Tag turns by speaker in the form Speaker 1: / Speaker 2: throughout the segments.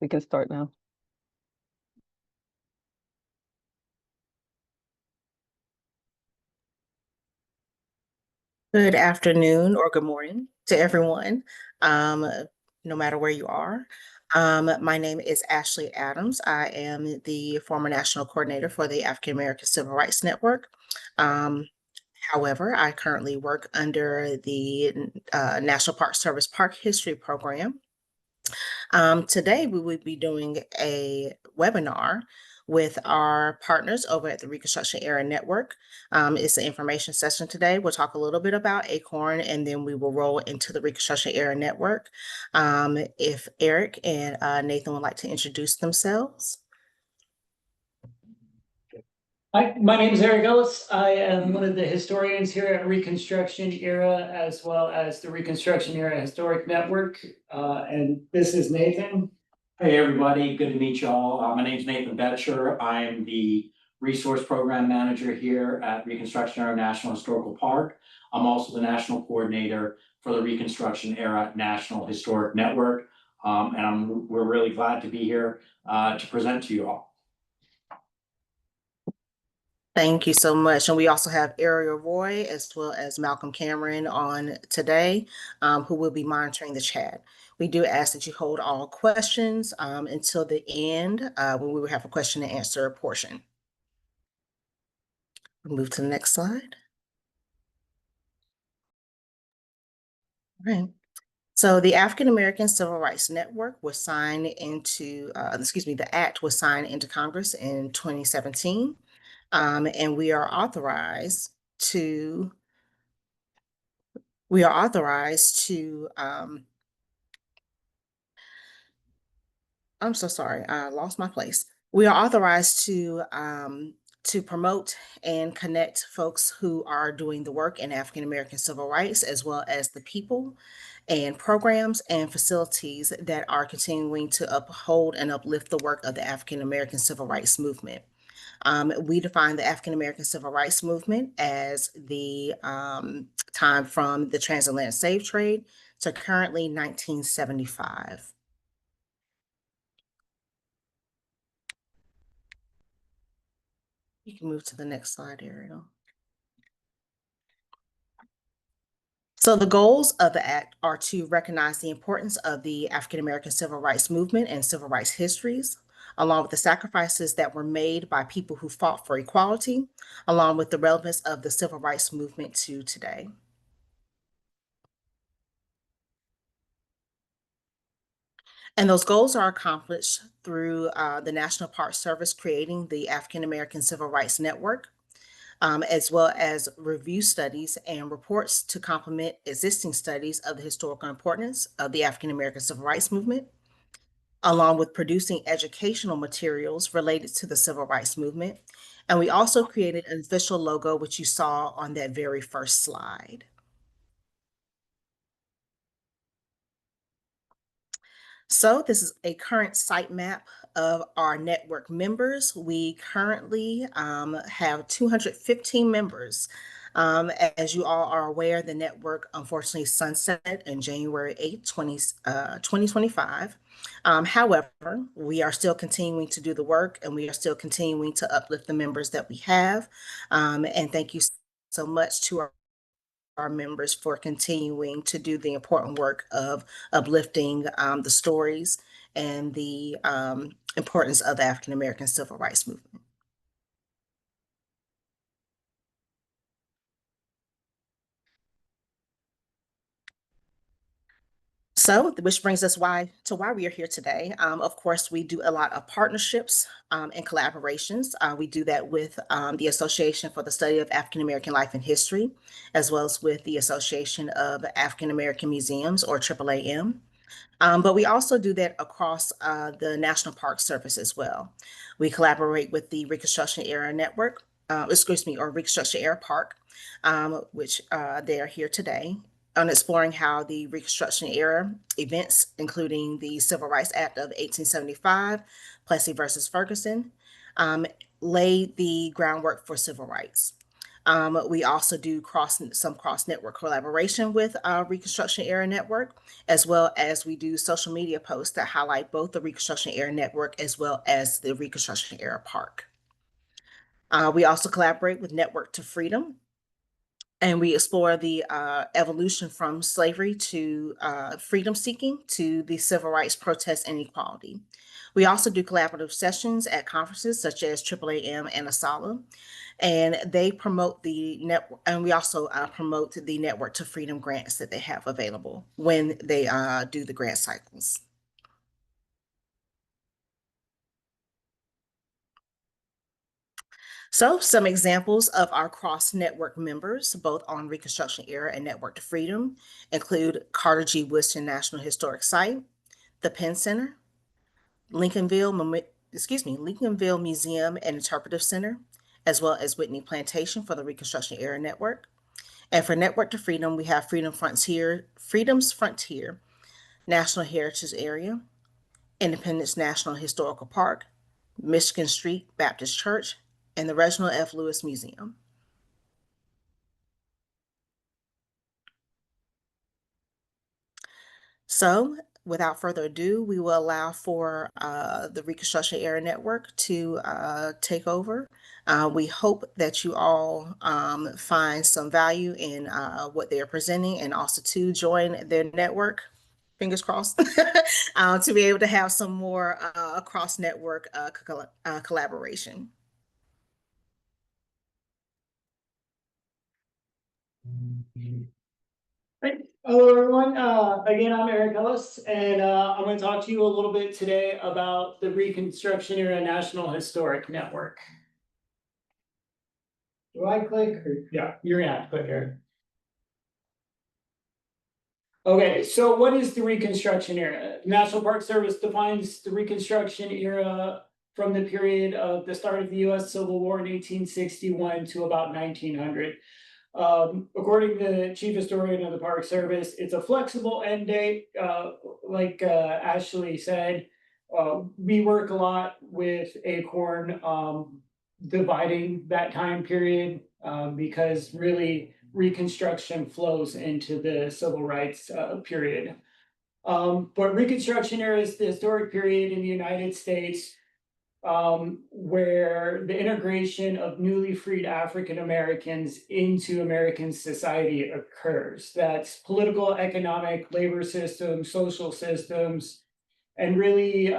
Speaker 1: We can start now.
Speaker 2: Good afternoon or good morning to everyone, um, no matter where you are. My name is Ashley Adams. I am the former national coordinator for the African American Civil Rights Network. Um, However, I currently work under the National Park Service Park History Program. Today, we will be doing a webinar with our partners over at the Reconstruction Era Network. It's an information session today. We'll talk a little bit about ACORN and then we will roll into the Reconstruction Era Network. If Eric and Nathan would like to introduce themselves.
Speaker 3: Hi, my name is Eric Ellis. I am one of the historians here at Reconstruction Era, as well as the Reconstruction Era Historic Network. And this is Nathan.
Speaker 4: Hey, everybody. Good to meet y'all. My name is Nathan Betcher. I am the Resource Program Manager here at Reconstruction Era National Historical Park. I'm also the National Coordinator for the Reconstruction Era National Historic Network. And we're really glad to be here to present to you all.
Speaker 2: Thank you so much. And we also have Ariel Roy as well as Malcolm Cameron on today, who will be monitoring the chat. We do ask that you hold all questions until the end when we will have a question and answer portion. We'll move to the next slide. All right. So the African American Civil Rights Network was signed into, the act was signed into Congress in 2017. And we are authorized to I'm so sorry, I lost my place. We are authorized to promote and connect folks who are doing the work in African American civil rights, as well as the people and programs and facilities that are continuing to uphold and uplift the work of the African American civil rights movement. We define the African American Civil Rights Movement as the time from the transatlantic slave trade to currently 1975. You can move to the next slide, Ariel. So the goals of the Act are to recognize the importance of the African American civil rights movement and civil rights histories, along with the sacrifices that were made by people who fought for equality, along with the relevance of the civil rights movement to today. And those goals are accomplished through the National Park Service creating the African American Civil Rights Network, as well as review studies and reports to complement existing studies of the historical importance of the African American Civil Rights Movement, along with producing educational materials related to the Civil Rights Movement. And we also created an official logo, which you saw on that very first slide. So this is a current site map of our network members. We currently have 215 members. As you all are aware, the network unfortunately sunset in January 8, 2025. However, we are still continuing to do the work and we are still continuing to uplift the members that we have. And thank you so much to our members for continuing to do the important work of uplifting the stories and the importance of the African American civil rights movement. So, which brings us why we are here today. Of course, we do a lot of partnerships and collaborations. We do that with the Association for the Study of African American Life and History, as well as with the Association of African American Museums, or AAAM. But we also do that across the National Park Service as well. We collaborate with the Reconstruction Era Network, or Reconstruction Era Park, which they are here today on exploring how the Reconstruction Era events, including the Civil Rights Act of 1875, Plessy versus Ferguson, laid the groundwork for civil rights. We also do some cross-network collaboration with our Reconstruction Era Network, as well as we do social media posts that highlight both the Reconstruction Era Network as well as the Reconstruction Era Park. We also collaborate with Network to Freedom, and we explore the evolution from slavery to freedom seeking to the civil rights protests and equality. We also do collaborative sessions at conferences such as AAAM and ASALH, and they promote the network, and we also promote the Network to Freedom grants that they have available when they do the grant cycles. So some examples of our cross-network members, both on Reconstruction Era and Network to Freedom, include Carter G. Woodson National Historic Site, the Penn Center, Lincolnville Museum and Interpretive Center, as well as Whitney Plantation for the Reconstruction Era Network. And for Network to Freedom, we have Freedom's Frontier National Heritage Area, Independence National Historical Park, Michigan Street Baptist Church, and the Reginald F. Lewis Museum. So without further ado, we will allow for the Reconstruction Era Network to take over. We hope that you all find some value in what they're presenting and also to join their network, fingers crossed, to be able to have some more cross-network collaboration.
Speaker 3: Right. Hello, everyone. Again, I'm Eric Ellis, and I'm going to talk to you a little bit today about the Reconstruction Era National Historic Network. Do I click? Or, yeah, you're going to have to click here. Okay, so what is the Reconstruction Era? National Park Service defines the Reconstruction Era from the period of the start of the U.S. Civil War in 1861 to about 1900. According to the chief historian of the Park Service, it's a flexible end date. Like Ashley said, we work a lot with ACORN, dividing that time period because really Reconstruction flows into the civil rights period. But Reconstruction Era is the historic period in the United States where the integration of newly freed African Americans into American society occurs. That's political, economic, labor systems, social systems, and really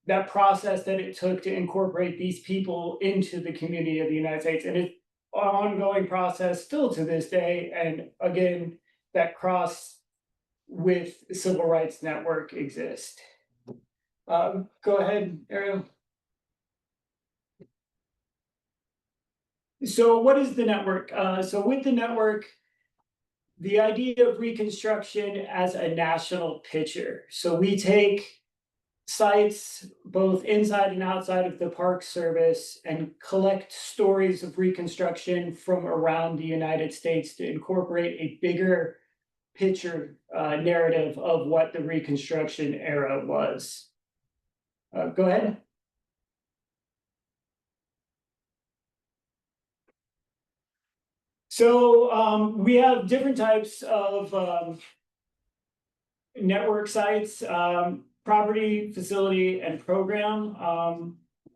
Speaker 3: that process that it took to incorporate these people into the community of the United States. And it's an ongoing process still to this day. And again, that cross with Civil Rights Network exists. Go ahead, Ariel. So what is the network? So with the network, the idea of Reconstruction as a national picture. So we take sites both inside and outside of the Park Service and collect stories of Reconstruction from around the United States to incorporate a bigger picture narrative of what the Reconstruction era was. Go ahead. So we have different types of network sites, property, facility, and program.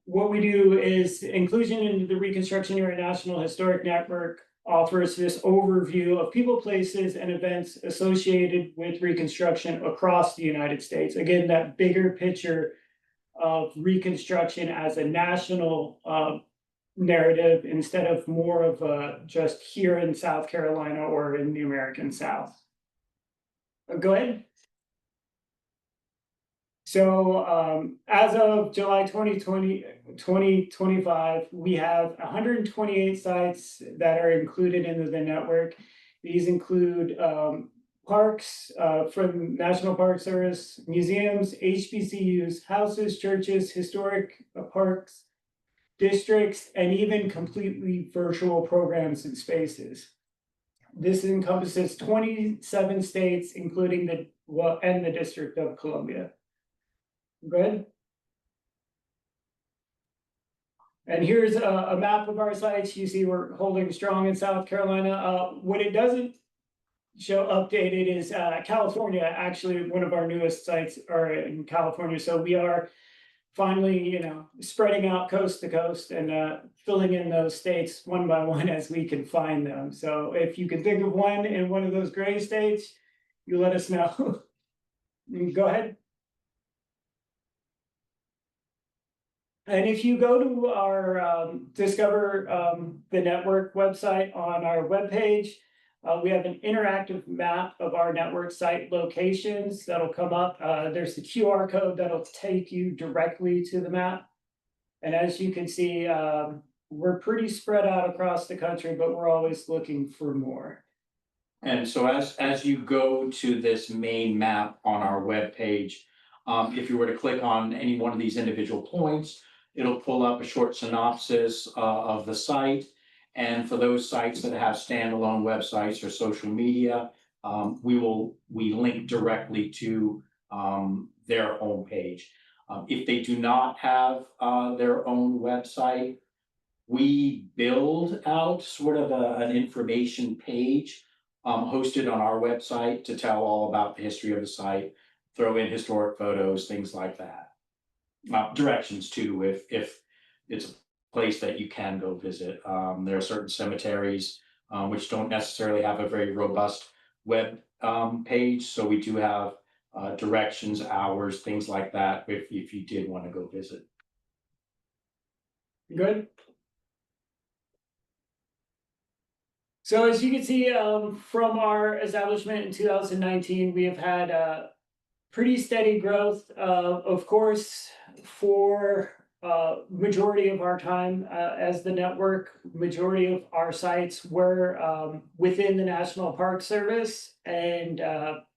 Speaker 3: What we do is inclusion into the Reconstruction Era National Historic Network offers this overview of people, places, and events associated with Reconstruction across the United States. Again, that bigger picture of Reconstruction as a national narrative instead of more of just here in South Carolina or in the American South. Go ahead. So as of July 2025, we have 128 sites that are included into the network. These include parks from National Park Service, museums, HBCUs, houses, churches, historic parks, districts, and even completely virtual programs and spaces. This encompasses 27 states, including the District of Columbia. Good. And here's a map of our sites. You see we're holding strong in South Carolina. What it doesn't show updated is California. Actually, one of our newest sites are in California. So we are finally, spreading out coast to coast and filling in those states one by one as we can find them. So if you can think of one in one of those gray states, you let us know. Go ahead. And if you go to our Discover the Network website on our webpage, we have an interactive map of our network site locations that'll come up. There's the QR code that'll take you directly to the map. And as you can see, we're pretty spread out across the country, but we're always looking for more.
Speaker 4: And so as you go to this main map on our webpage, if you were to click on any one of these individual points, it'll pull up a short synopsis of the site. And for those sites that have standalone websites or social media, we link directly to their homepage. If they do not have their own website, we build out sort of an information page hosted on our website to tell all about the history of the site, throw in historic photos, things like that. Directions too, if it's a place that you can go visit. There are certain cemeteries which don't necessarily have a very robust web page, so we do have directions, hours, things like that, if you did want to go visit.
Speaker 3: Good. So as you can see from our establishment in 2019, we have had pretty steady growth. Of course, for majority of our time as the network, majority of our sites were within the National Park Service. And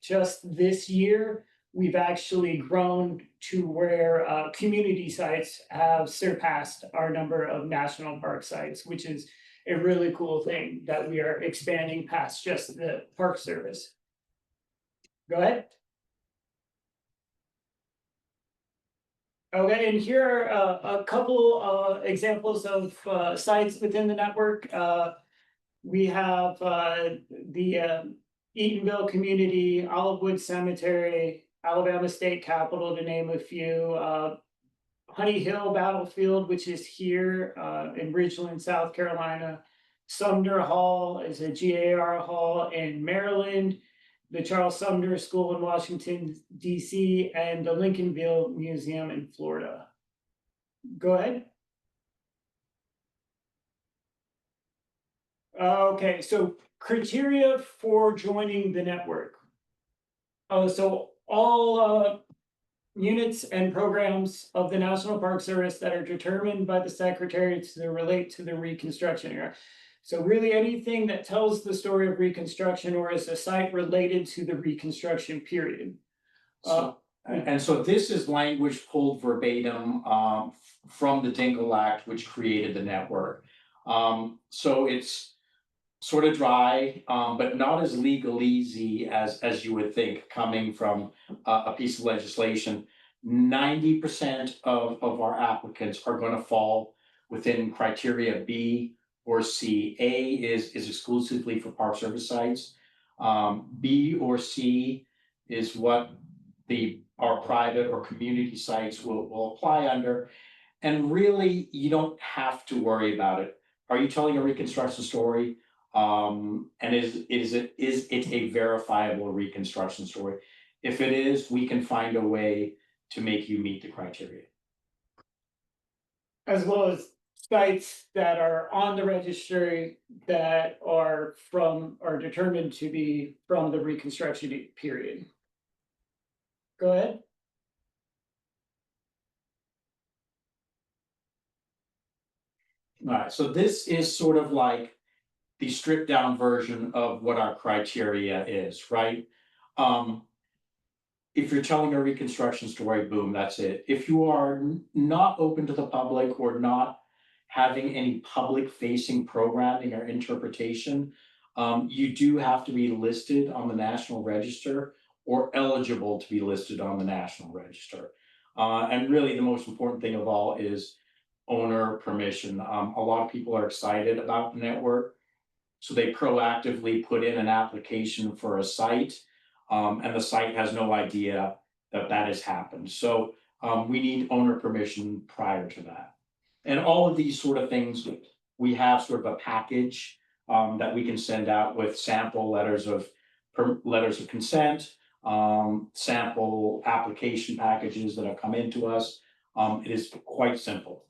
Speaker 3: just this year, we've actually grown to where community sites have surpassed our number of national park sites, which is a really cool thing that we are expanding past just the Park Service. Go ahead. Okay, and here are a couple examples of sites within the network. We have the Eatonville Community, Olivewood Cemetery, Alabama State Capitol, to name a few. Honey Hill Battlefield, which is here in Ridgeland, South Carolina. Sumner Hall is a GAR hall in Maryland. The Charles Sumner School in Washington, D.C., and the Lincolnville Museum in Florida. Go ahead. Okay, so criteria for joining the network. So all units and programs of the National Park Service that are determined by the Secretary to relate to the Reconstruction era. So really anything that tells the story of Reconstruction or is a site related to the Reconstruction period.
Speaker 4: And so this is language pulled verbatim from the Dingle Act, which created the network. So it's sort of dry, but not as legalese as you would think coming from a piece of legislation. 90% of our applicants are going to fall within criteria B or C. A is exclusively for Park Service sites. B or C is what our private or community sites will apply under. And really, you don't have to worry about it. Are you telling a Reconstruction story? And is it a verifiable Reconstruction story? If it is, we can find a way to make you meet the criteria.
Speaker 3: As well as sites that are on the registry that are determined to be from the Reconstruction period. Go ahead.
Speaker 4: All right, so this is sort of like the stripped down version of what our criteria is, right? If you're telling a Reconstruction story, boom, that's it. If you are not open to the public or not having any public facing programming or interpretation, you do have to be listed on the National Register or eligible to be listed on the National Register. And really the most important thing of all is owner permission. A lot of people are excited about the network, so they proactively put in an application for a site, and the site has no idea that that has happened. So we need owner permission prior to that. And all of these sort of things, we have sort of a package that we can send out with sample letters of consent, sample application packages that have come into us. It is quite simple.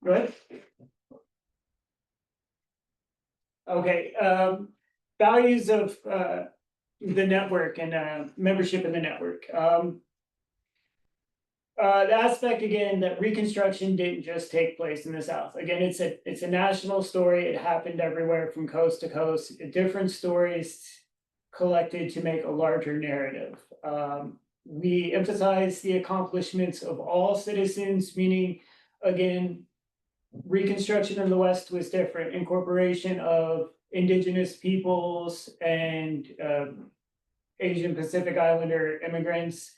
Speaker 3: Good. Okay, values of the network and membership in the network. The aspect again that Reconstruction didn't just take place in the South. Again, it's a national story. It happened everywhere from coast to coast. Different stories collected to make a larger narrative. We emphasize the accomplishments of all citizens, meaning, again, Reconstruction in the West was different. Incorporation of indigenous peoples and Asian Pacific Islander immigrants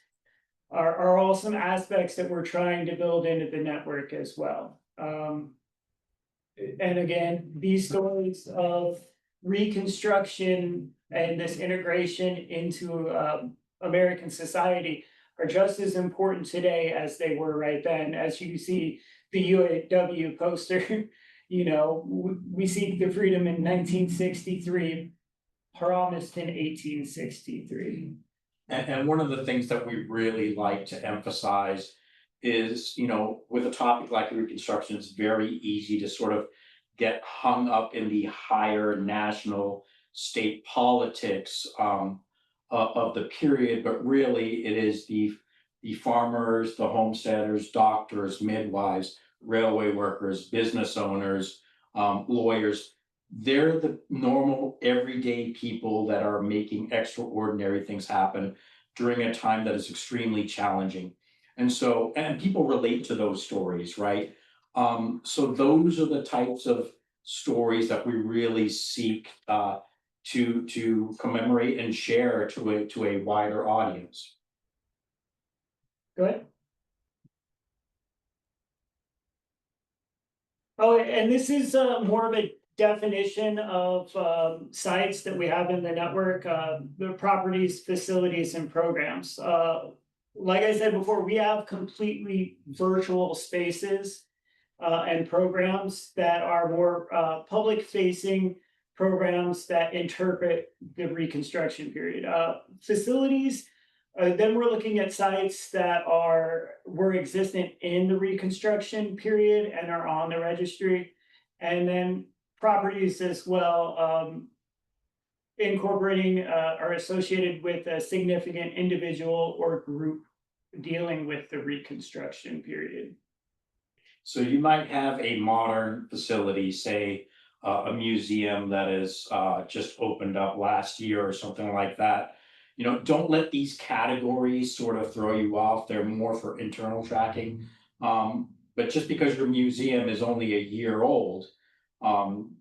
Speaker 3: are all some aspects that we're trying to build into the network as well. And again, these stories of Reconstruction and this integration into American society are just as important today as they were right then. As you see, the UAW poster, we seek the freedom in 1963, promised in 1863.
Speaker 4: And one of the things that we really like to emphasize is, with a topic like Reconstruction, it's very easy to sort of get hung up in the higher national state politics of the period, but really it is the farmers, the homesteaders, doctors, midwives, railway workers, business owners, lawyers. They're the normal, everyday people that are making extraordinary things happen during a time that is extremely challenging. And people relate to those stories, right? So those are the types of stories that we really seek to commemorate and share to a wider audience.
Speaker 3: Go ahead. Oh, and this is more of a definition of sites that we have in the network, the properties, facilities, and programs. Like I said before, we have completely virtual spaces and programs that are more public-facing programs that interpret the Reconstruction period. Facilities, then we're looking at sites that were existent in the Reconstruction period and are on the registry. And then properties as well, incorporating are associated with a significant individual or group dealing with the Reconstruction period.
Speaker 4: So you might have a modern facility, say a museum that is just opened up last year or something like that. Don't let these categories sort of throw you off. They're more for internal tracking. But just because your museum is only a year old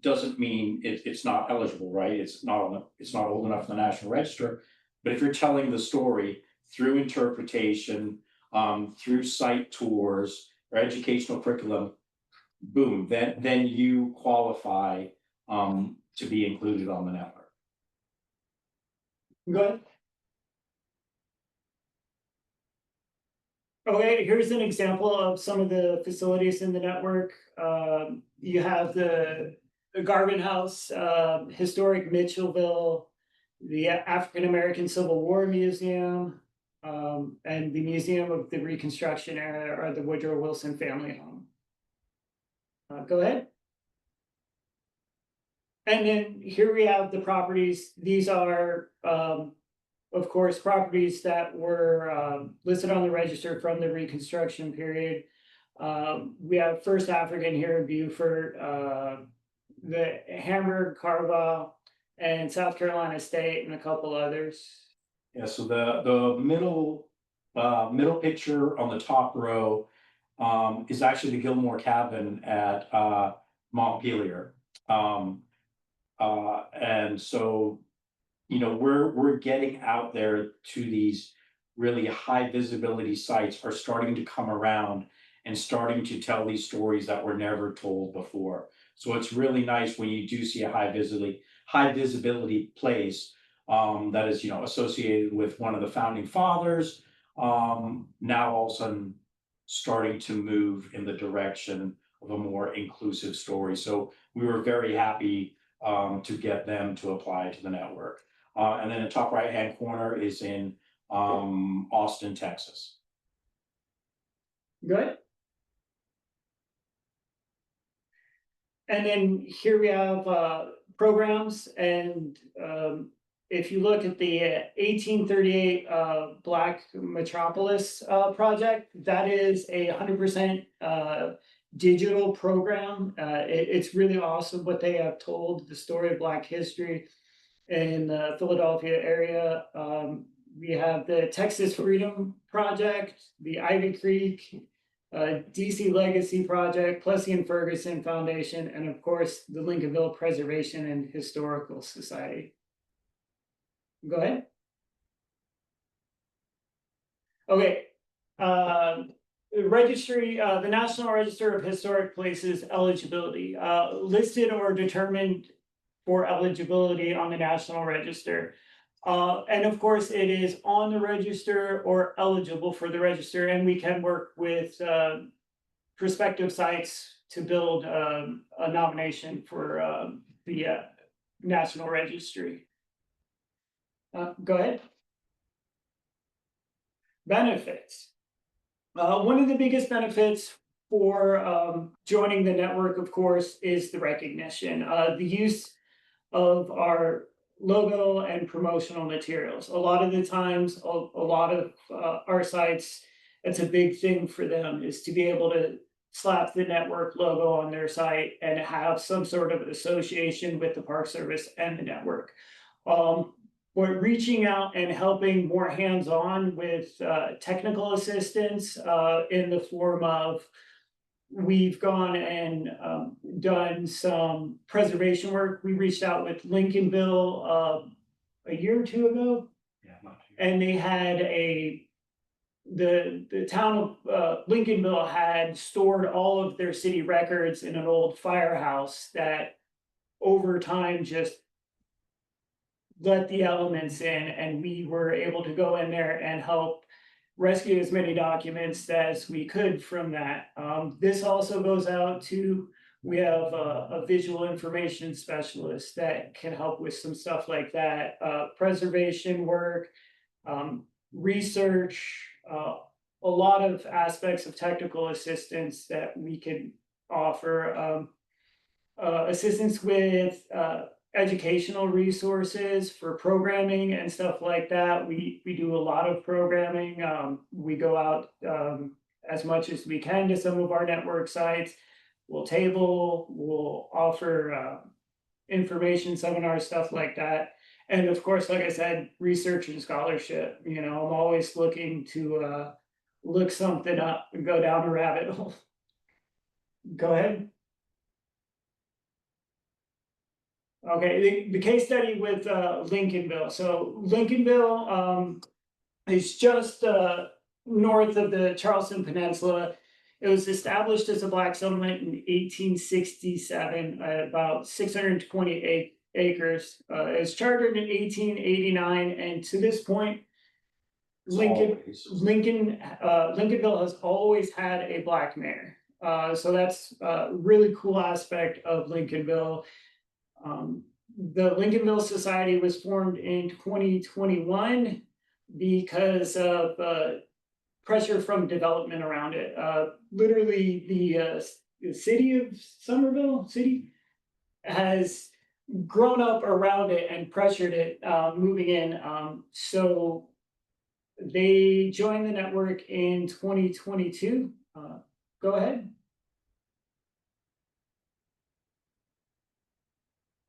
Speaker 4: doesn't mean it's not eligible, right? It's not old enough for the National Register. But if you're telling the story through interpretation, through site tours or educational curriculum, boom, then you qualify to be included on the network.
Speaker 3: Go ahead. Okay, here's an example of some of the facilities in the network. You have the Garvin House, historic Mitchellville, the African American Civil War Museum, and the Museum of the Reconstruction Era, or the Woodrow Wilson Family Home. Go ahead. And then here we have the properties. These are, of course, properties that were listed on the register from the Reconstruction period. We have First African here in Beaufort, the Hamburg, Carval, and South Carolina State, and a couple others.
Speaker 4: Yeah, so the middle picture on the top row is actually the Gilmore Cabin at Montpelier. And so, we're getting out there to these really high visibility sites are starting to come around, and starting to tell these stories that were never told before. So it's really nice when you do see a high visibility place that is, associated with one of the founding fathers. Now all of a sudden starting to move in the direction of a more inclusive story. So we were very happy to get them to apply to the network. And then the top right hand corner is in Austin, Texas.
Speaker 3: Good. And then here we have programs, and if you look at the 1838 Black Metropolis project, that is a 100% digital program. It's really awesome what they have told the story of Black history in the Philadelphia area. We have the Texas Freedom Project, the Ivy Creek, DC Legacy Project, Plessy and Ferguson Foundation, and of course, the Lincolnville Preservation and Historical Society. Go ahead. Okay. Registry, the National Register of Historic Places eligibility, listed or determined for eligibility on the National Register. And of course, it is on the register or eligible for the register, and we can work with prospective sites to build a nomination for the National Registry. Go ahead. Benefits. One of the biggest benefits for joining the network, of course, is the recognition, the use of our logo and promotional materials. A lot of the times, a lot of our sites, it's a big thing for them, is to be able to slap the network logo on their site and have some sort of association with the Park Service and the network. But reaching out and helping more hands-on with technical assistance in the form of, we've gone and done some preservation work. We reached out with Lincolnville a year or two ago.
Speaker 4: Yeah, not too.
Speaker 3: And they had the town of Lincolnville had stored all of their city records in an old firehouse that over time just let the elements in, and we were able to go in there and help rescue as many documents as we could from that. This also goes out to, we have a visual information specialist that can help with some stuff like that, preservation work, research, a lot of aspects of technical assistance that we can offer, assistance with educational resources for programming and stuff like that. We do a lot of programming. We go out as much as we can to some of our network sites. We'll table, we'll offer information seminars, stuff like that. And of course, like I said, research and scholarship. I'm always looking to look something up and go down a rabbit hole. Go ahead. Okay, the case study with Lincolnville. So Lincolnville is just north of the Charleston Peninsula. It was established as a Black settlement in 1867, about 628 acres. It was chartered in 1889, and to this point, Lincolnville has always had a Black mayor. So that's a really cool aspect of Lincolnville. The Lincolnville Society was formed in 2021 because of pressure from development around it. Literally, the city of Somerville has grown up around it and pressured it moving in. So they joined the network in 2022. Go ahead.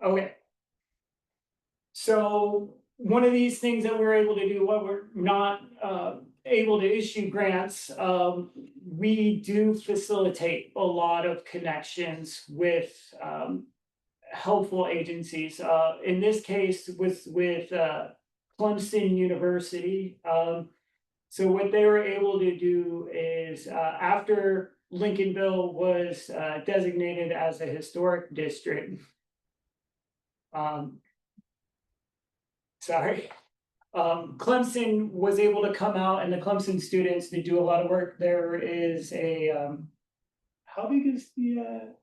Speaker 3: Okay. So one of these things that we're able to do while we're not able to issue grants, we do facilitate a lot of connections with helpful agencies. In this case, with Clemson University. So what they were able to do is after Lincolnville was designated as a historic district. Um, sorry. Clemson was able to come out, and the Clemson students, they do a lot of work. There is a how big is the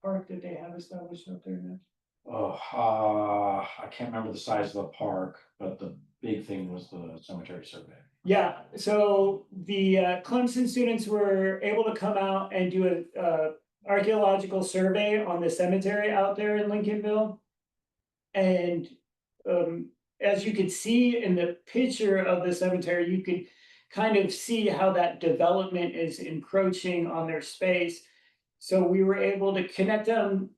Speaker 3: park that they have established up there now?
Speaker 4: Oh, I can't remember the size of the park, but the big thing was the cemetery survey.
Speaker 3: Yeah, so the Clemson students were able to come out and do a archaeological survey on the cemetery out there in Lincolnville. And as you could see in the picture of the cemetery, you could kind of see how that development is encroaching on their space. So we were able to connect them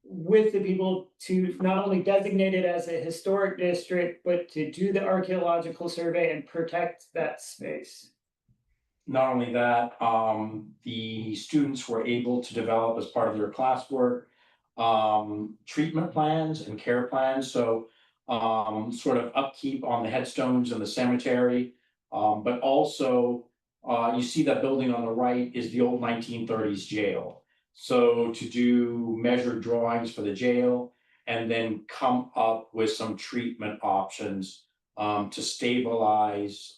Speaker 3: with the people to not only designate it as a historic district, but to do the archaeological survey and protect that space.
Speaker 4: Not only that, the students were able to develop as part of their classwork, treatment plans and care plans. So, sort of upkeep on the headstones in the cemetery. But also, you see that building on the right is the old 1930s jail. So to do measured drawings for the jail and then come up with some treatment options, to stabilize,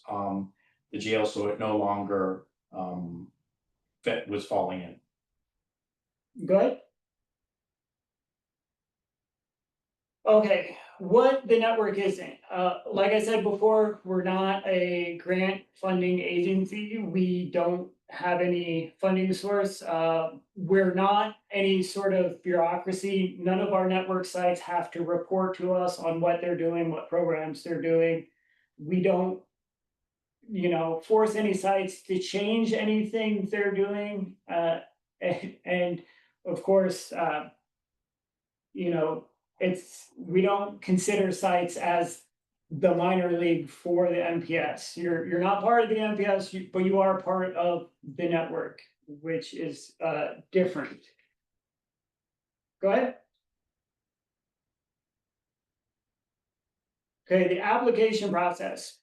Speaker 4: the jail so it no longer was falling in.
Speaker 3: Good. Okay, what the network isn't. Like I said before, we're not a grant funding agency. We don't have any funding source. We're not any sort of bureaucracy. None of our network sites have to report to us on what they're doing, what programs they're doing. We don't, force any sites to change anything they're doing. And of course, we don't consider sites as the minor league for the MPS. You're not part of the MPS, but you are part of the network, which is different. Go ahead. Okay, the application process.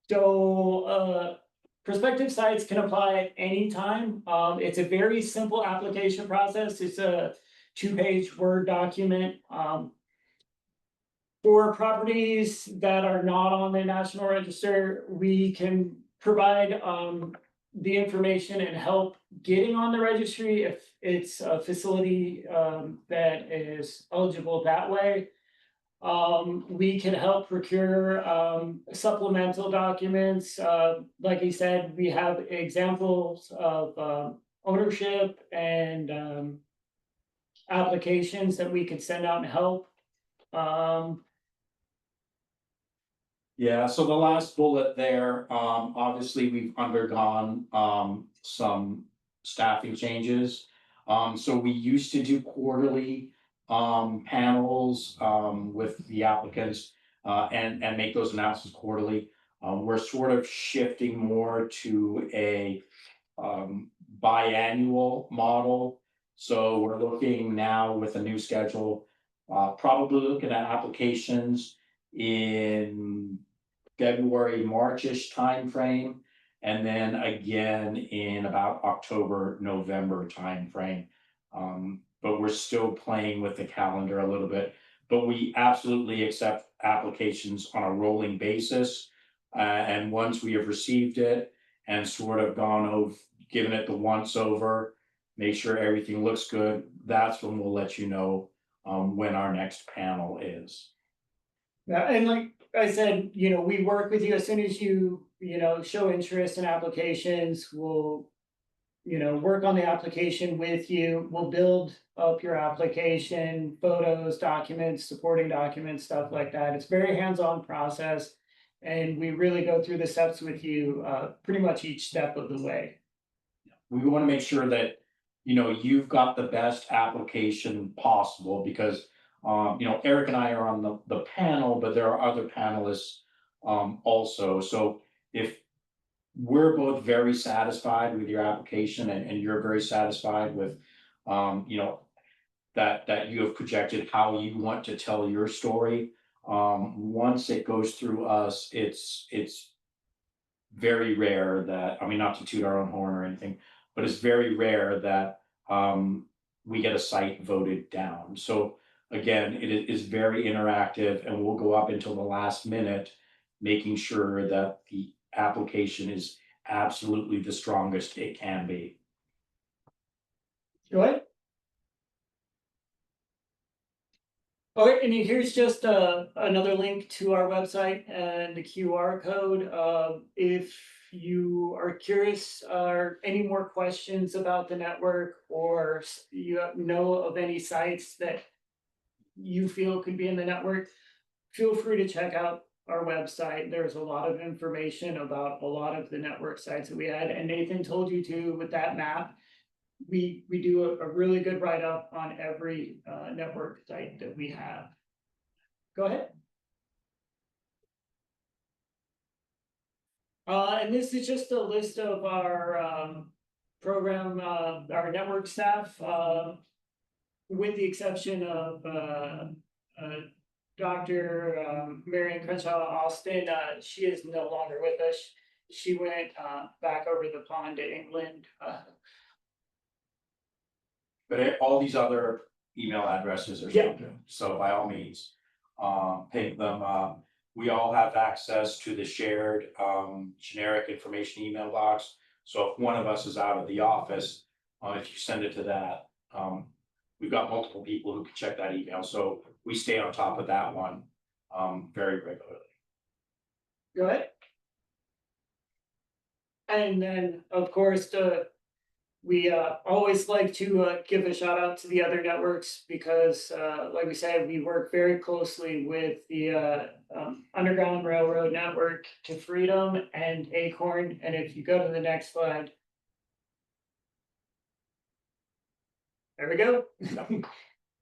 Speaker 3: So prospective sites can apply at any time. It's a very simple application process. It's a 2-page Word document. For properties that are not on the National Register, we can provide the information and help getting on the registry if it's a facility that is eligible that way. We can help procure supplemental documents. Like I said, we have examples of ownership and applications that we could send out and help.
Speaker 4: Yeah, so the last bullet there, obviously we've undergone some staffing changes. So we used to do quarterly panels with the applicants and make those announcements quarterly. We're sort of shifting more to a biannual model. So we're looking now with a new schedule, probably looking at applications in February, Marchish timeframe, and then again in about October, November timeframe. But we're still playing with the calendar a little bit, but we absolutely accept applications on a rolling basis. And once we have received it and sort of gone over, given it the once over, make sure everything looks good, that's when we'll let you know when our next panel is.
Speaker 3: Yeah, and like I said, we work with you as soon as you show interest in applications. We'll work on the application with you. We'll build up your application, photos, documents, supporting documents, stuff like that. It's a very hands-on process, and we really go through the steps with you pretty much each step of the way.
Speaker 4: We want to make sure that you've got the best application possible because Eric and I are on the panel, but there are other panelists also. So if we're both very satisfied with your application and you're very satisfied with that you have projected how you want to tell your story, once it goes through us, it's very rare that, I mean, not to toot our own horn or anything, but it's very rare that we get a site voted down. So again, is very interactive and will go up until the last minute, making sure that the application is absolutely the strongest it can be.
Speaker 3: Go ahead. Okay, and here's just another link to our website and the QR code. If you are curious or any more questions about the network, or you know of any sites that you feel could be in the network, feel free to check out our website. There's a lot of information about a lot of the network sites that we had, and Nathan told you to with that map. We do a really good write-up on every network site that we have. Go ahead. And this is just a list of our program, our network staff, with the exception of Dr. Marion Crenshaw Austin. She is no longer with us. She went back over the pond to England.
Speaker 4: But all these other email addresses are still good, so by all means, ping them. We all have access to the shared generic information email box. So if one of us is out of the office, if you send it to that, we've got multiple people who can check that email. So we stay on top of that one very regularly.
Speaker 3: Go ahead. And then, of course, we always like to give a shout out to the other networks because, like we said, we work very closely with the Underground Railroad Network to Freedom and Acorn. And if you go to the next slide, there we go.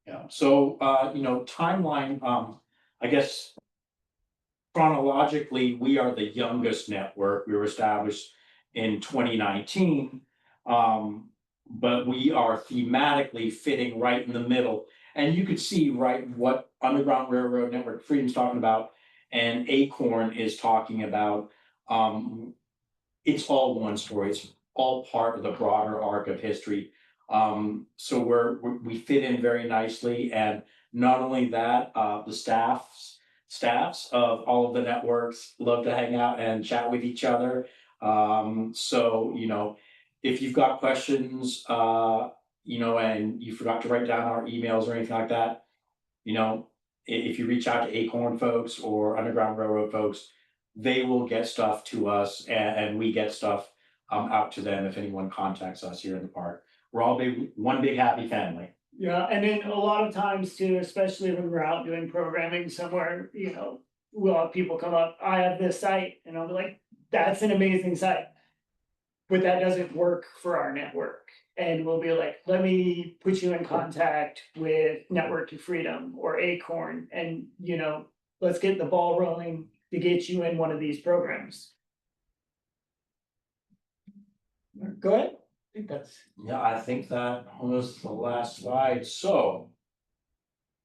Speaker 4: Yeah. So timeline. I guess chronologically, we are the youngest network. We were established in 2019. But we are thematically fitting right in the middle. And you could see right what Underground Railroad Network Freedom's talking about and Acorn is talking about. It's all one story. It's all part of the broader arc of history. So we fit in very nicely. And not only that, the staffs of all of the networks love to hang out and chat with each other. So if you've got questions, and you forgot to write down our emails or anything like that, if you reach out to Acorn folks or Underground Railroad folks, they will get stuff to us, and we get stuff out to them if anyone contacts us here in the park. We're all one big happy family.
Speaker 3: Yeah, and then a lot of times too, especially when we're out doing programming somewhere, we'll have people come up, I have this site, and I'll be like, that's an amazing site. But that doesn't work for our network. And we'll be like, let me put you in contact with Network to Freedom or Acorn, and let's get the ball rolling to get you in one of these programs. Go ahead.
Speaker 4: I think that was the last slide. So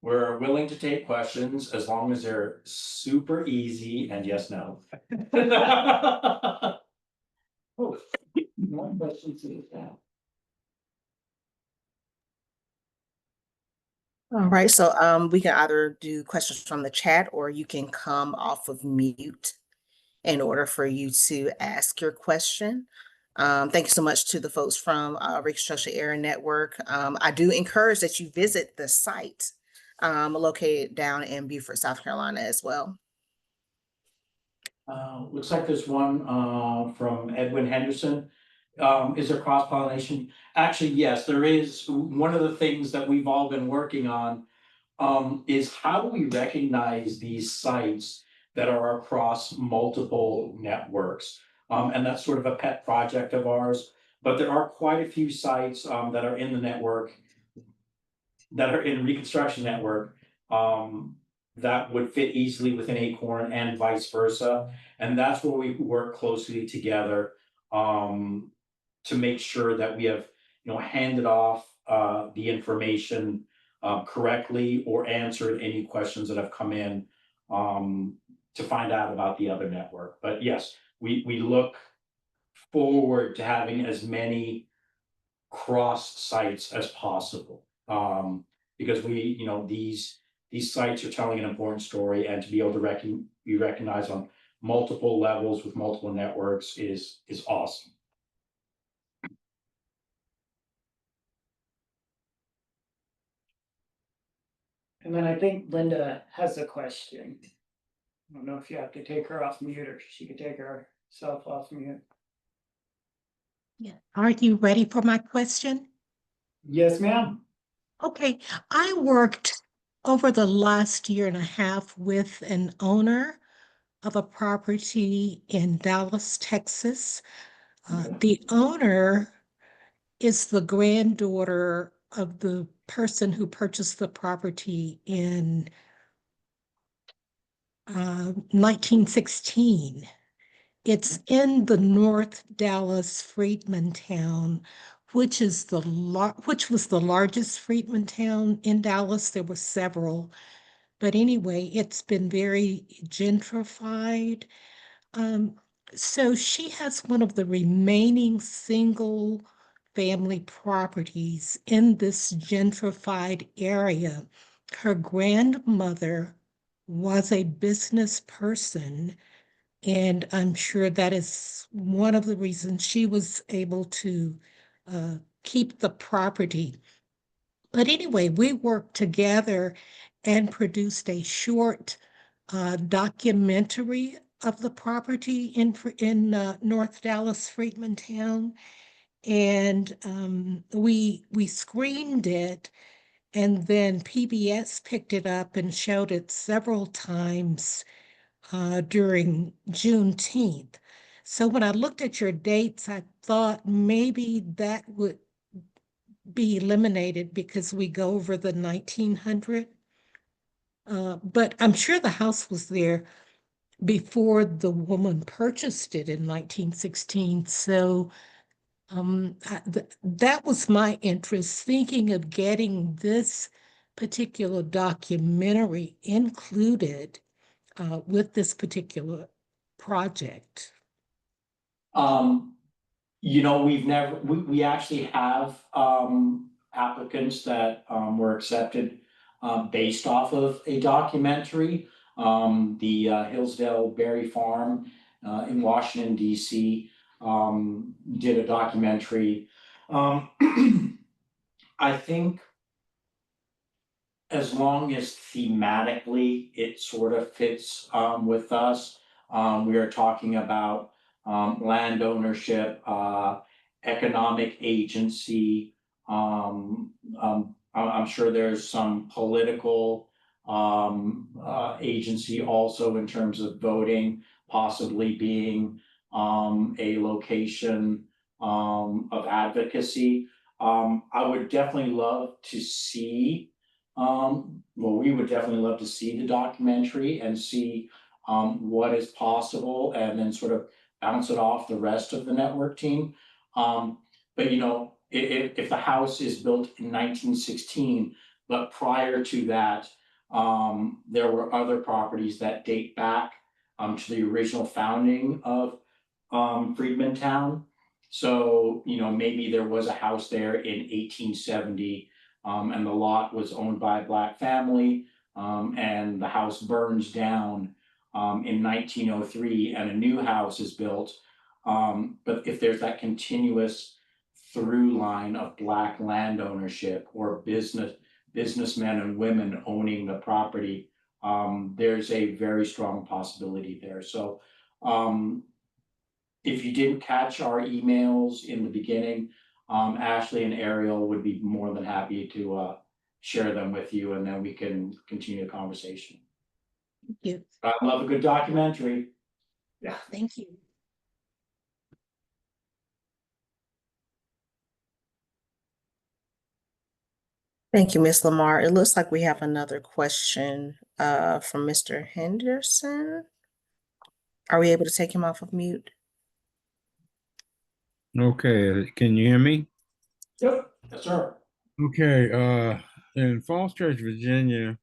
Speaker 4: we're willing to take questions as long as they're super easy and yes, no.
Speaker 3: Oh, one question to that.
Speaker 2: All right, so we can either do questions from the chat or you can come off of mute in order for you to ask your question. Thank you so much to the folks from Reconstruction Era Network. I do encourage that you visit the site located down in Beaufort, South Carolina as well.
Speaker 4: Looks like there's one from Edwin Henderson. Is there cross-pollination? Actually, yes, there is. One of the things that we've all been working on is how do we recognize these sites that are across multiple networks? And that's sort of a pet project of ours. But there are quite a few sites that are in the network, that are in Reconstruction Network, that would fit easily within Acorn and vice versa. And that's where we work closely together to make sure that we have handed off the information correctly or answered any questions that have come in to find out about the other network. But yes, we look forward to having as many cross sites as possible. Because these sites are telling an important story, and to be able to be recognized on multiple levels with multiple networks is awesome.
Speaker 3: And then I think Linda has a question. I don't know if you have to take her off mute or she could take herself off mute.
Speaker 1: Yeah. Are you ready for my question?
Speaker 3: Yes, ma'am.
Speaker 1: Okay, I worked over the last year and a half with an owner of a property in Dallas, Texas. The owner is the granddaughter of the person who purchased the property in 1916. It's in the North Dallas Freedman town, which is which was the largest freedman town in Dallas. There were several, but anyway, it's been very gentrified. Um, so she has one of the remaining single family properties in this gentrified area. Her grandmother was a business person, and I'm sure that is one of the reasons she was able to keep the property. But anyway, we worked together and produced a short documentary of the property in North Dallas, Freedman Town, and we screened it, and then PBS picked it up and showed it several times during Juneteenth. So when I looked at your dates, I thought maybe that would be eliminated because we go over the 1900. But I'm sure the house was there before the woman purchased it in 1916. So that was my interest, thinking of getting this particular documentary included with this particular project.
Speaker 4: We actually have applicants that were accepted based off of a documentary. The Hillsdale Berry Farm in Washington, D.C. Did a documentary. I think as long as thematically it sort of fits with us, we are talking about land ownership, economic agency. I'm sure there's some political agency also in terms of voting, possibly being a location of advocacy. I would definitely love to see, we would definitely love to see the documentary and see what is possible, and then sort of bounce it off the rest of the network team. But if the house is built in 1916, but prior to that, there were other properties that date back to the original founding of Freedman Town. So, maybe there was a house there in 1870, and the lot was owned by a Black family, and the house burns down in 1903, and a new house is built. But if there's that continuous through line of Black land ownership or businessmen and women owning the property, there's a very strong possibility there. So if you didn't catch our emails in the beginning, Ashley and Ariel would be more than happy to share them with you, and then we can continue the conversation.
Speaker 1: Thank you.
Speaker 4: I love a good documentary.
Speaker 3: Yeah.
Speaker 1: Thank you.
Speaker 2: Thank you, Ms. Lamar. It looks like we have another question from Mr. Henderson. Are we able to take him off of mute?
Speaker 5: Okay, can you hear me?
Speaker 3: Yep.
Speaker 4: Yes, sir.
Speaker 5: Okay, in Falls Church, Virginia,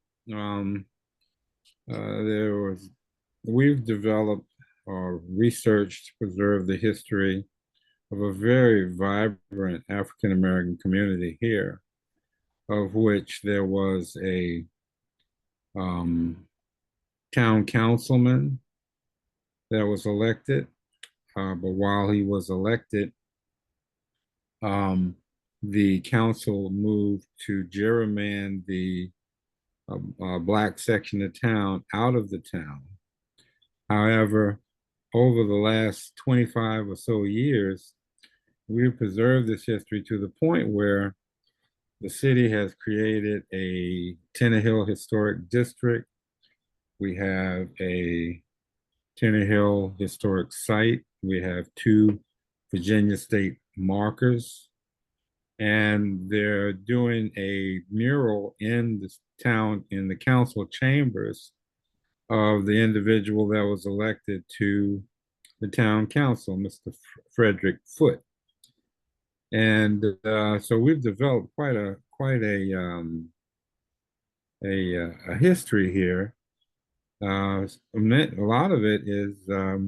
Speaker 5: we've developed researched to preserve the history of a very vibrant African American community here, of which there was a um, town councilman that was elected. But while he was elected, the council moved to gerrymander the black section of town out of the town. However, over the last 25 or so years, we've preserved this history to the point where the city has created a Tenner Hill Historic District. We have a Tenner Hill Historic Site. We have 2 Virginia State markers. And they're doing a mural in the town, in the council chambers, of the individual that was elected to the town council, Mr. Frederick Foote. And so we've developed quite a history here. A lot of it is, well,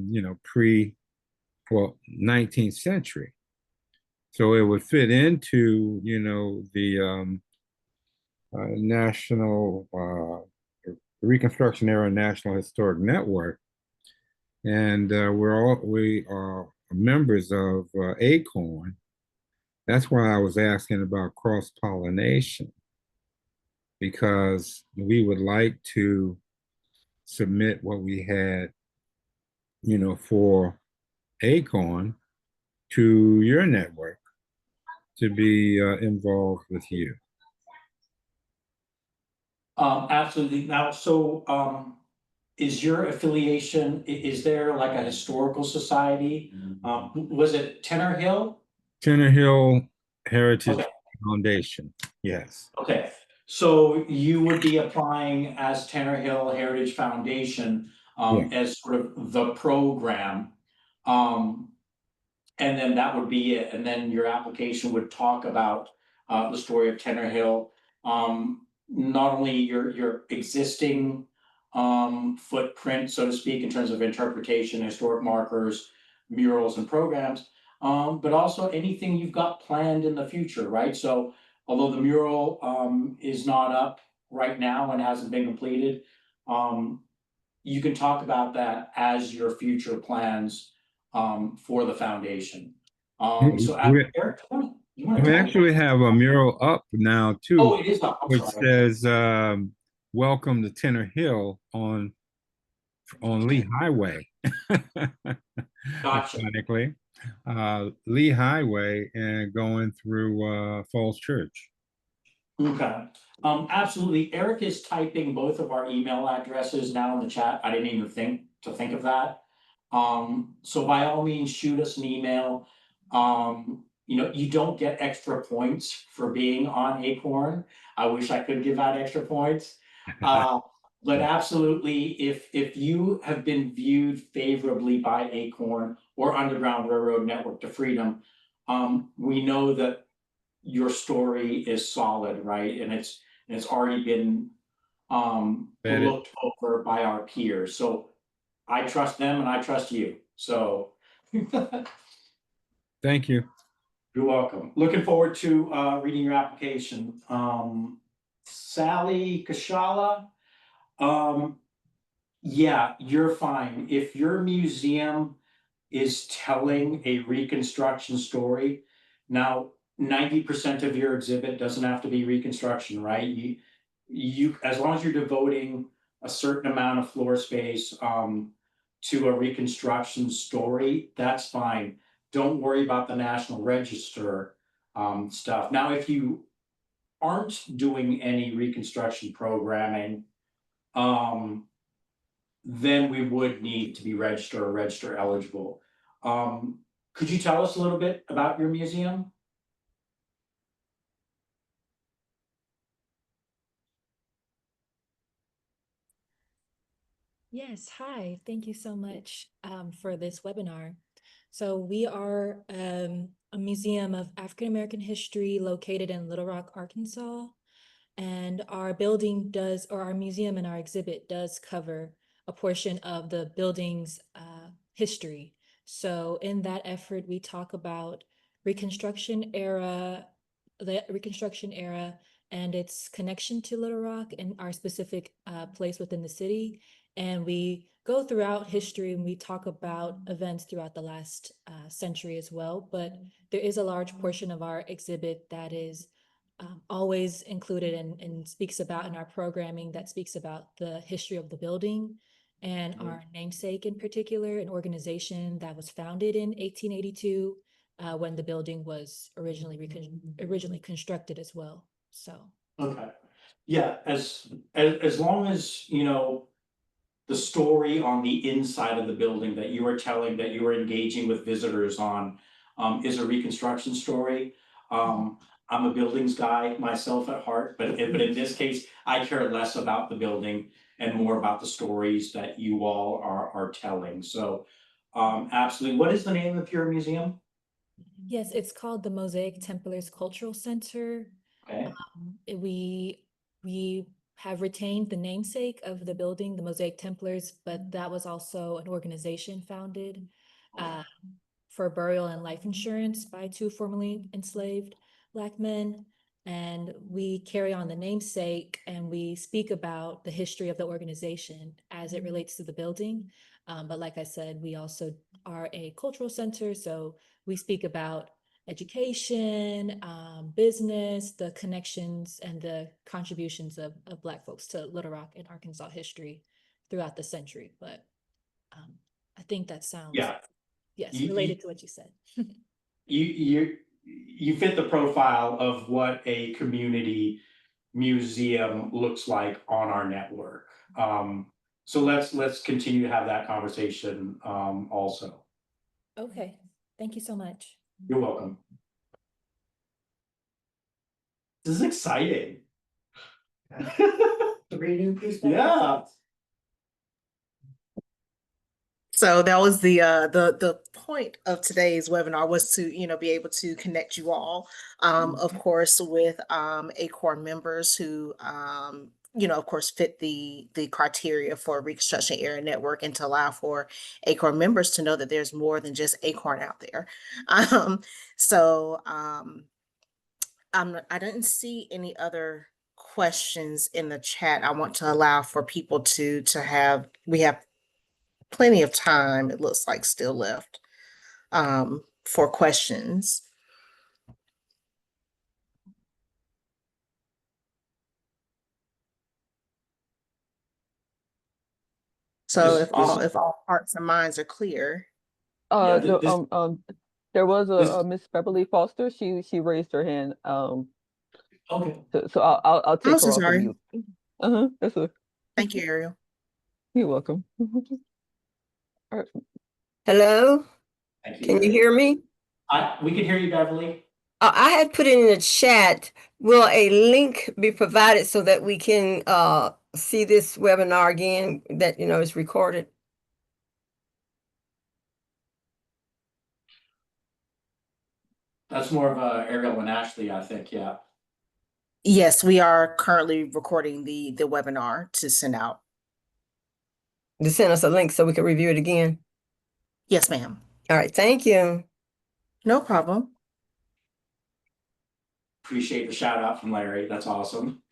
Speaker 5: 19th century. So it would fit into, the National Reconstruction Era National Historic Network. And we are members of ACORN. That's why I was asking about cross-pollination, because we would like to submit what we had, for ACORN to your network to be involved with you.
Speaker 4: Absolutely. Now, so is your affiliation, is there like a historical society? Was it Tenner Hill?
Speaker 5: Tenner Hill Heritage
Speaker 4: Okay.
Speaker 5: Foundation, yes.
Speaker 4: Okay, so you would be applying as Tenner Hill Heritage Foundation
Speaker 5: Yeah.
Speaker 4: as sort of the program. And then that would be it. And then your application would talk about the story of Tenner Hill. Not only your existing footprint, so to speak, in terms of interpretation, historic markers, murals, and programs, but also anything you've got planned in the future, right? So although the mural is not up right now and hasn't been completed, you can talk about that as your future plans for the foundation. So Eric, you want to
Speaker 5: We
Speaker 4: tell me?
Speaker 5: actually have a mural up now too,
Speaker 4: Oh, it is up. I'm
Speaker 5: which
Speaker 4: sorry.
Speaker 5: says "Welcome to Tenner Hill" on Lee Highway.
Speaker 4: Gotcha.
Speaker 5: Ironically, Lee Highway and going through Falls Church.
Speaker 4: Okay. Absolutely. Eric is typing both of our email addresses now in the chat. I didn't even think of that. So by all means, shoot us an email. You don't get extra points for being on ACORN. I wish I could give out extra points. But absolutely, if you have been viewed favorably by ACORN or Underground Railroad Network to Freedom, we know that your story is solid, right? And it's already been looked over by our peers. So I trust them and I trust you. So
Speaker 5: Thank you.
Speaker 4: you're welcome. Looking forward to reading your application. Sally Kashala, yeah, you're fine. If your museum is telling a Reconstruction story, now 90% of your exhibit doesn't have to be Reconstruction, right? You as long as you're devoting a certain amount of floor space to a Reconstruction story, that's fine. Don't worry about the National Register stuff. Now, if you aren't doing any Reconstruction programming, then we would need to be register or register eligible. Could you tell us a little bit about your museum?
Speaker 6: Yes, hi. Thank you so much for this webinar. So we are a museum of African American history located in Little Rock, Arkansas. And our building does, or our museum and our exhibit does cover a portion of the building's history. So in that effort, we talk about Reconstruction era, the Reconstruction era and its connection to Little Rock and our specific place within the city. And we go throughout history and we talk about events throughout the last century as well. But there is a large portion of our exhibit that is always included and speaks about in our programming, that speaks about the history of the building and our namesake in particular, an organization that was founded in 1882 when the building was originally constructed as well. So.
Speaker 4: Okay, yeah, as long as, you know, the story on the inside of the building that you are telling, that you are engaging with visitors on, is a reconstruction story. I'm a buildings guy myself at heart, but in this case, I care less about the building and more about the stories that you all are telling. So, absolutely. What is the name of your museum?
Speaker 6: Yes, it's called the Mosaic Templars Cultural Center.
Speaker 4: Okay.
Speaker 6: We have retained the namesake of the building, the Mosaic Templars, but that was also an organization founded for burial and life insurance by two formerly enslaved Black men. And we carry on the namesake and we speak about the history of the organization as it relates to the building. But like I said, we also are a cultural center, so we speak about education, business, the connections and the contributions of Black folks to Little Rock and Arkansas history throughout the century. But I think that sounds,
Speaker 4: Yeah.
Speaker 6: yes,
Speaker 4: You-
Speaker 6: related to what you said.
Speaker 4: You fit the profile of what a community museum looks like on our network. So let's continue to have that conversation also.
Speaker 6: Okay, thank you so much.
Speaker 4: You're welcome. This is exciting.
Speaker 3: Three new perspectives.
Speaker 4: Yeah.
Speaker 2: So that was the point of today's webinar, was to, you know, be able to connect you all, of course, with ACORN members who you know, of course, fit the criteria for Reconstruction Era Network, and to allow for ACORN members to know that there's more than just ACORN out there. So I didn't see any other questions in the chat. I want to allow for people to have, we have plenty of time, it looks like, still left for questions. So if all hearts and minds are clear.
Speaker 4: Yeah,
Speaker 7: There was
Speaker 4: this-
Speaker 7: a Miss Beverly Foster. She raised her hand.
Speaker 4: Okay.
Speaker 7: So I'll take
Speaker 2: I'm
Speaker 7: her
Speaker 2: so
Speaker 7: off of
Speaker 2: sorry.
Speaker 7: mute. That's a,
Speaker 2: Thank you, Ariel.
Speaker 7: you're welcome. All right.
Speaker 8: Hello,
Speaker 4: Thank you.
Speaker 8: can you hear me?
Speaker 4: We can hear you, Beverly.
Speaker 8: I had put in the chat, will a link be provided so that we can see this webinar again, that, you know, is recorded?
Speaker 4: That's more of Ariel and Ashley, I think. Yeah.
Speaker 2: Yes, we are currently recording the webinar to send out.
Speaker 8: To send us a link so we can review it again.
Speaker 2: Yes, ma'am.
Speaker 8: All right, thank you.
Speaker 2: No problem.
Speaker 4: Appreciate the shout out from Larry. That's awesome.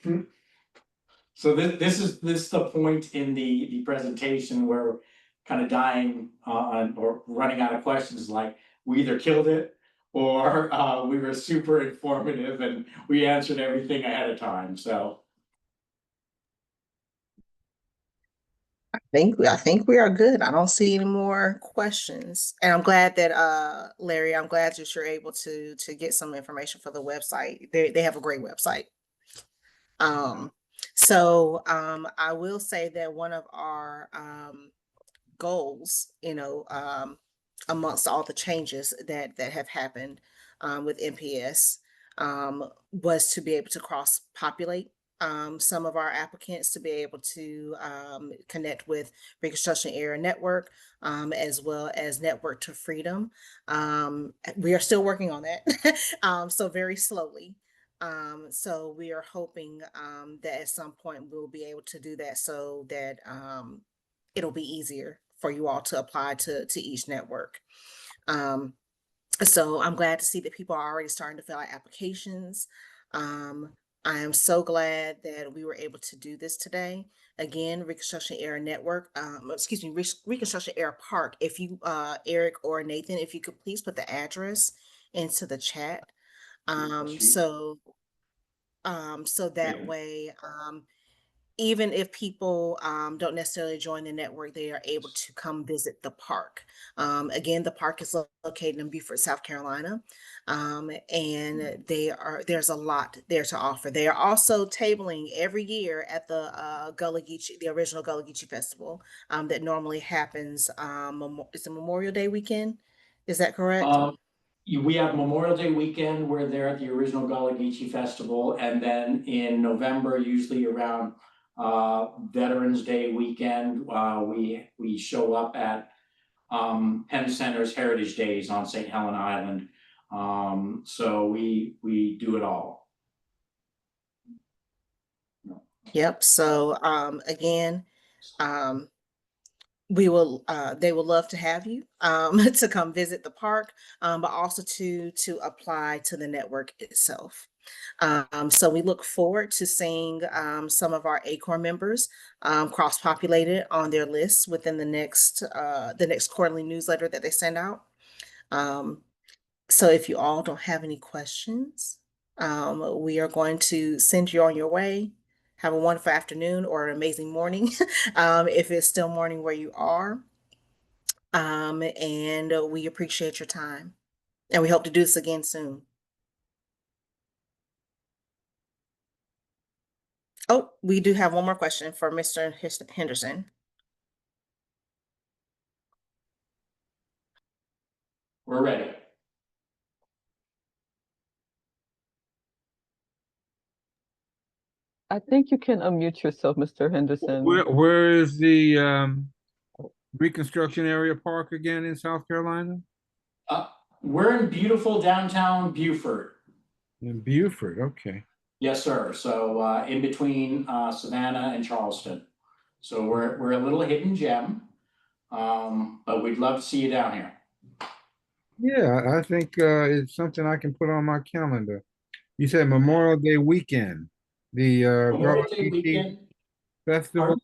Speaker 4: So this is the point in the presentation where we're kind of dying on or running out of questions. Like, we either killed it or we were super informative and we answered everything ahead of time. So
Speaker 2: I think we are good. I don't see any more questions. And I'm glad that Larry, I'm glad that you're able to get some information for the website. They have a great website. I will say that one of our goals, you know, amongst all the changes that have happened with NPS, was to be able to cross-populate some of our applicants, to be able to connect with Reconstruction Era Network, as well as Network to Freedom. We are still working on that, so very slowly. So we are hoping that at some point we'll be able to do that, so that it'll be easier for you all to apply to each network. So I'm glad to see that people are already starting to fill out applications. I am so glad that we were able to do this today. Again, Reconstruction Era Network, Reconstruction Era Park. If you, Eric or Nathan, if you could please put the address into the chat. So that way, even if people don't necessarily join the network, they are able to come visit the park. Again, the park is located in Beaufort, South Carolina, and there's a lot there to offer. They are also tabling every year at the Gullah Geechee, the original Gullah Geechee Festival that normally happens. It's a Memorial Day weekend. Is that correct?
Speaker 4: We have Memorial Day weekend, we're there at the original Gullah Geechee Festival, and then in November, usually around Veterans Day weekend, we show up at Penn Center's Heritage Days on St. Helena Island. So we do it all.
Speaker 2: Yep. So again, we will they will love to have you to come visit the park, but also to apply to the network itself. So we look forward to seeing some of our ACORN members cross-populated on their lists within the next quarterly newsletter that they send out. So if you all don't have any questions, we are going to send you on your way. Have a wonderful afternoon or an amazing morning if it's still morning where you are. And we appreciate your time. And we hope to do this again soon. Oh, we do have one more question for Mr. Henderson.
Speaker 4: We're ready.
Speaker 7: I think you can unmute yourself, Mr. Henderson.
Speaker 5: Where is the Reconstruction Area Park again in South Carolina?
Speaker 4: We're in beautiful downtown Beaufort.
Speaker 5: In Beaufort, okay.
Speaker 4: Yes, sir. So in between Savannah and Charleston. So we're a little hidden gem, but we'd love to see you down here.
Speaker 5: Yeah, I think it's something I can put on my calendar. You said Memorial Day weekend, the
Speaker 4: Memorial
Speaker 5: Gullah
Speaker 4: Day
Speaker 5: Geechee
Speaker 4: weekend.
Speaker 5: Festival.
Speaker 4: Pardon?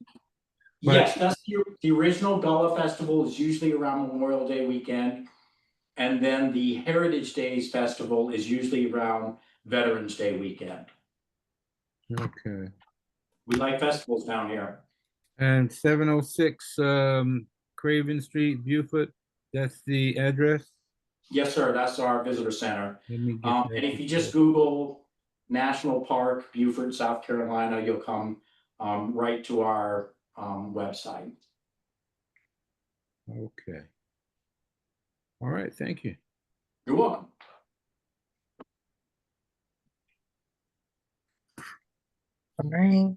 Speaker 5: But
Speaker 4: Yes, that's the original Gullah Festival is usually around Memorial Day weekend. And then the Heritage Days Festival is usually around Veterans Day weekend.
Speaker 5: okay.
Speaker 4: We like festivals down here.
Speaker 5: And 706 Craven Street, Beaufort, that's the address?
Speaker 4: Yes, sir. That's our visitor center.
Speaker 5: Let me get that.
Speaker 4: And if you just Google National Park, Beaufort, South Carolina, you'll come right to our website.
Speaker 5: Okay. All right, thank you.
Speaker 4: You're welcome.
Speaker 2: All right.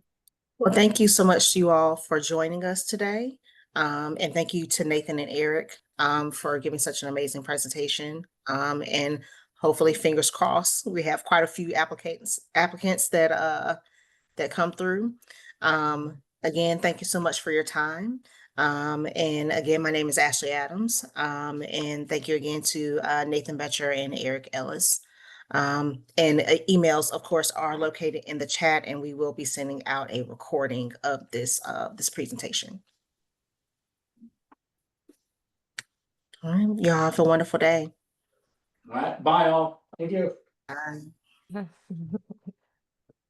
Speaker 2: Well, thank you so much to you all for joining us today. And thank you to Nathan and Eric for giving such an amazing presentation. And hopefully, fingers crossed, we have quite a few applicants that come through. Again, thank you so much for your time. And again, my name is Ashley Adams. And thank you again to Nathan Betcher and Eric Ellis. And emails, of course, are located in the chat, and we will be sending out a recording of this presentation. All right, y'all have a wonderful day.
Speaker 4: All right, bye all. Thank you.
Speaker 2: Bye.
Speaker 7: Yes.